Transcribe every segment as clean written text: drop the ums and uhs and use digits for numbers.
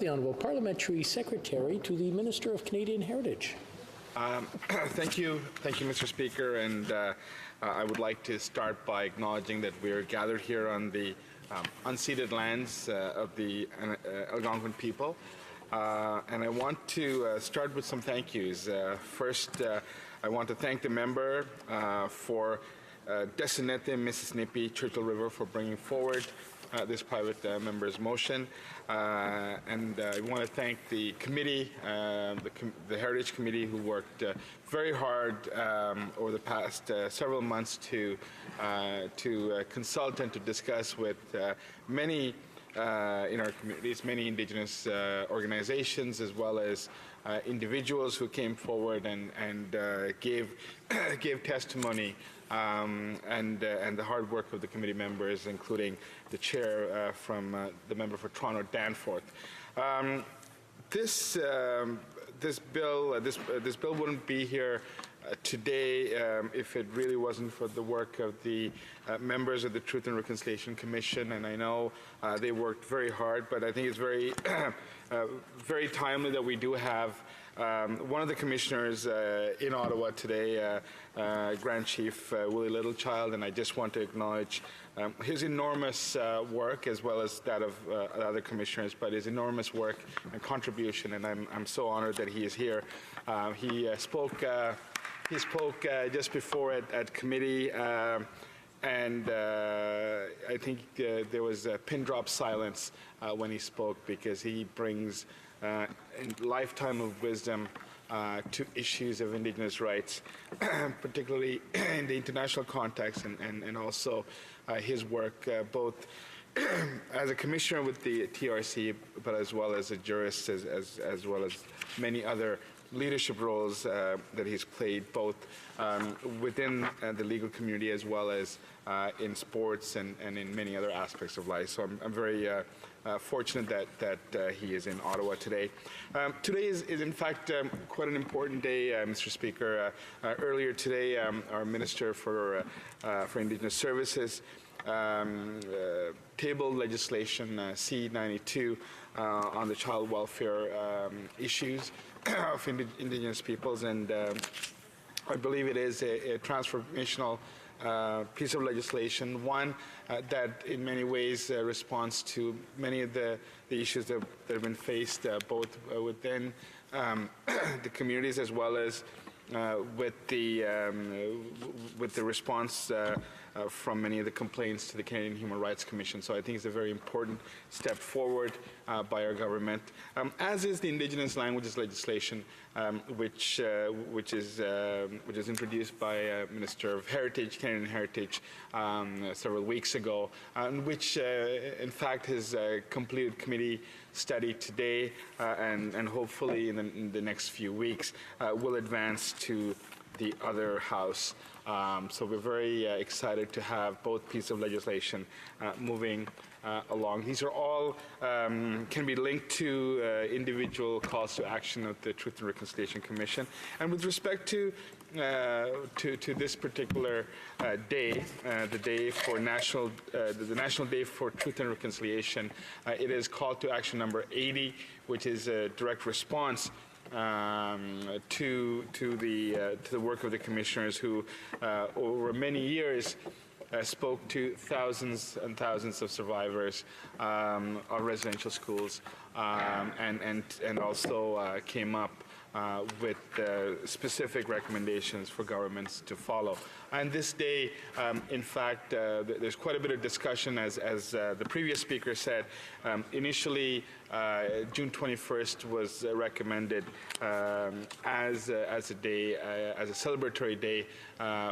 Honourable Parliamentary Secretary to the Minister of Canadian Heritage. Thank you, Mr. Speaker, and I would like to start by acknowledging that we are gathered here on the unceded lands of the Algonquin people, and I want to start with some thank yous. First, I want to thank the member for Desinete, Mississippi, Churchill River for bringing forward this private member's motion, and I want to thank the committee, the Heritage Committee, who worked very hard over the past several months to consult and to discuss with many in our communities, many Indigenous organizations, as well as individuals who came forward and gave testimony, and the hard work of the committee members, including the chair from the member for Toronto, Danforth. This bill wouldn't be here today if it really wasn't for the work of the members of the Truth and Reconciliation Commission, and I know they worked very hard, but I think it's very very timely that we do have one of the commissioners in Ottawa today, Grand Chief Willie Littlechild, and I just want to acknowledge his enormous work, as well as that of other commissioners, but his enormous work and contribution, and I'm so honored that he is here. He spoke just before at committee, and I think there was a pin drop silence when he spoke, because he brings a lifetime of wisdom to issues of Indigenous rights, particularly in the international context, and also his work both as a commissioner with the TRC, but as well as a jurist, as well as many other leadership roles that he's played, both within the legal community as well as in sports and in many other aspects of life. So I'm very fortunate that he is in Ottawa today. Today is in fact quite an important day, Mr. Speaker. Earlier today, our Minister for Indigenous Services tabled legislation C-92 on the child welfare issues of Indigenous peoples, and I believe it is a transformational piece of legislation, one that in many ways responds to many of the issues that have been faced both within the communities, as well as with the response from many of the complaints to the Canadian Human Rights Commission. So I think it's a very important step forward by our government, as is the Indigenous Languages legislation, which is introduced by Minister of Heritage, Canadian Heritage, several weeks ago, and which in fact has completed committee study today, and hopefully in the next few weeks will advance to the other house. So we're very excited to have both pieces of legislation moving along. These are all can be linked to individual calls to action of the Truth and Reconciliation Commission. And with respect to this particular day, the day for the National Day for Truth and Reconciliation, it is call to action number 80, which is a direct response to the work of the commissioners, who over many years spoke to thousands and thousands of survivors of residential schools, and also came up with specific recommendations for governments to follow. And this day, in fact, there's quite a bit of discussion, as the previous speaker said. Initially, June 21st was recommended as a day, as a celebratory day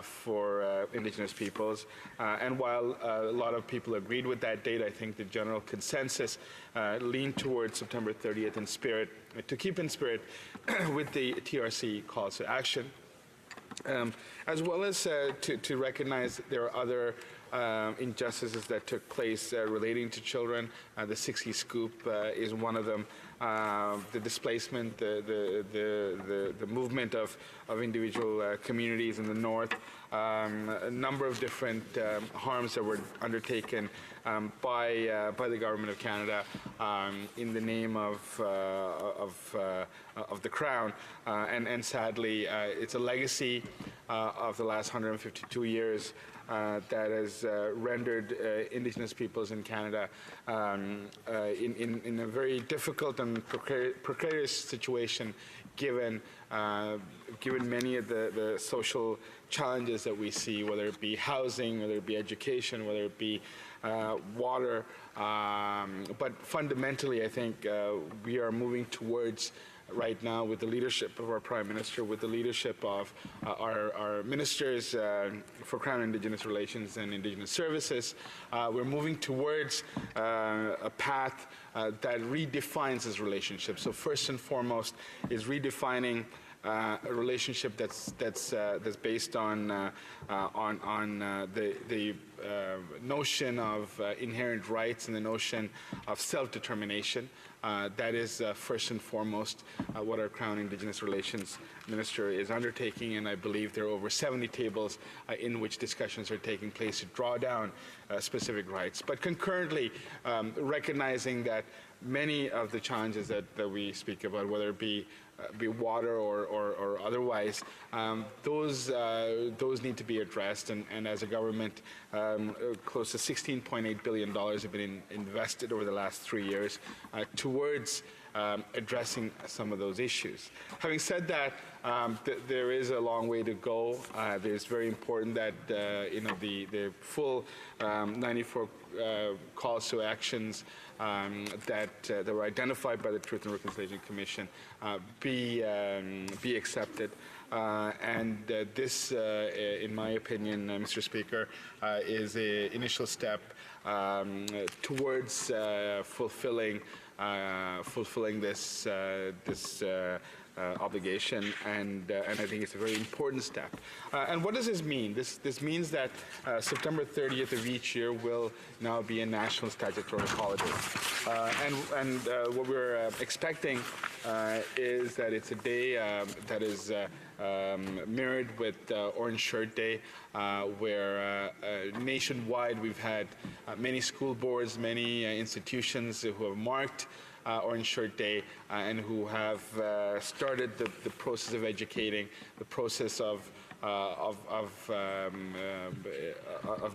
for Indigenous peoples. And while a lot of people agreed with that date, I think the general consensus leaned towards September 30th in spirit, to keep in spirit with the TRC calls to action. As well as to recognize that there are other injustices that took place relating to children. The 60 scoop is one of them. The displacement, the movement of individual communities in the north, a number of different harms that were undertaken by the Government of Canada in the name of the Crown. And sadly, it's a legacy of the last 152 years that has rendered Indigenous peoples in Canada in a very difficult and precarious situation, given many of the social challenges that we see, whether it be housing, whether it be education, whether it be water. But fundamentally, I think we are moving towards, right now, with the leadership of our Prime Minister, with the leadership of our ministers for Crown Indigenous Relations and Indigenous Services, we're moving towards a path that redefines this relationship. So first and foremost is redefining a relationship that's based on the notion of inherent rights and the notion of self-determination. That is first and foremost what our Crown Indigenous Relations Minister is undertaking, and I believe there are over 70 tables in which discussions are taking place to draw down specific rights. But concurrently, recognizing that many of the challenges that we speak about, whether it be water or otherwise, those need to be addressed. And as a government, close to $16.8 billion have been invested over the last 3 years towards addressing some of those issues. Having said that, there is a long way to go. It's very important that the full 94 calls to actions that were identified by the Truth and Reconciliation Commission be accepted. And this, in my opinion, Mr. Speaker, is an initial step towards fulfilling this obligation, and I think it's a very important step. And what does this mean? This means that September 30th of each year will now be a national statutory holiday. And what we're expecting is that it's a day that is mirrored with Orange Shirt Day, where nationwide we've had many school boards, many institutions who have marked Orange Shirt Day and who have started the process of educating, the process of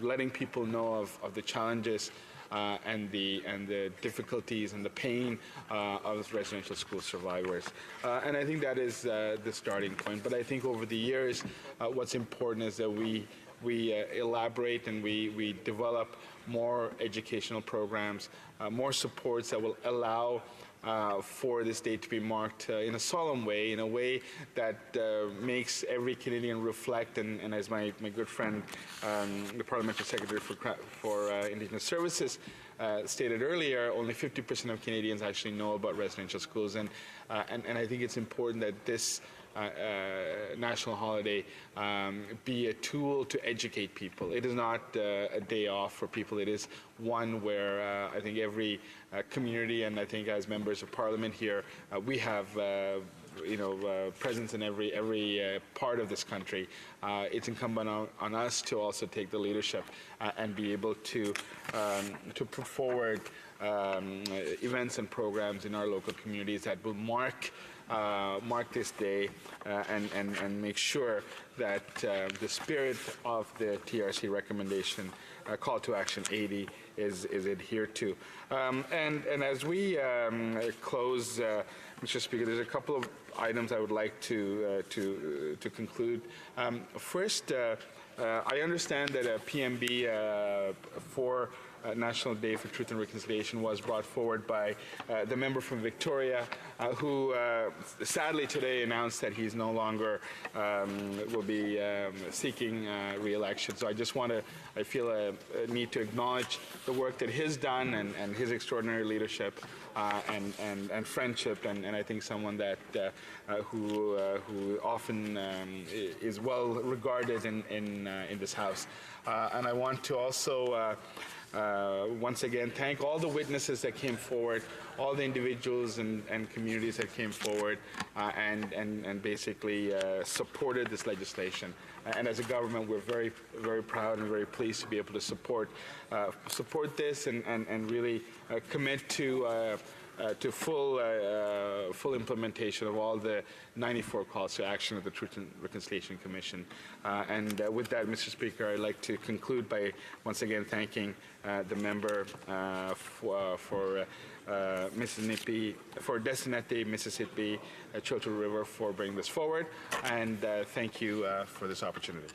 letting people know of the challenges and the difficulties and the pain of residential school survivors. And I think that is the starting point. But I think over the years, what's important is that we elaborate and we develop more educational programs, more supports that will allow for this day to be marked in a solemn way, in a way that makes every Canadian reflect. And as my good friend, the Parliamentary Secretary for Indigenous Services, stated earlier, only 50% of Canadians actually know about residential schools, and I think it's important that this national holiday be a tool to educate people. It is not a day off for people. It is one where I think every community, and I think as members of Parliament here, we have presence in every part of this country. It's incumbent on us to also take the leadership and be able to put forward events and programs in our local communities that will mark this day and make sure that the spirit of the TRC recommendation, call to action 80, is adhered to. And as we close, Mr. Speaker, there's a couple of items I would like to conclude. First, I understand that a PMB for National Day for Truth and Reconciliation was brought forward by the member from Victoria, who sadly today announced that he's no longer will be seeking re-election. So I just I feel a need to acknowledge the work that he's done and his extraordinary leadership and friendship, and I think someone that who often is well regarded in this House. And I want to also once again thank all the witnesses that came forward, all the individuals and communities that came forward and basically supported this legislation. And as a government, we're very, very proud and very pleased to be able to support this and really commit to full implementation of all the 94 calls to action of the Truth and Reconciliation Commission. With that, Mr. Speaker, I'd like to conclude by once again thanking the member for Mississippi, for Desinete, Mississippi, Churchill River for bringing this forward, and thank you for this opportunity.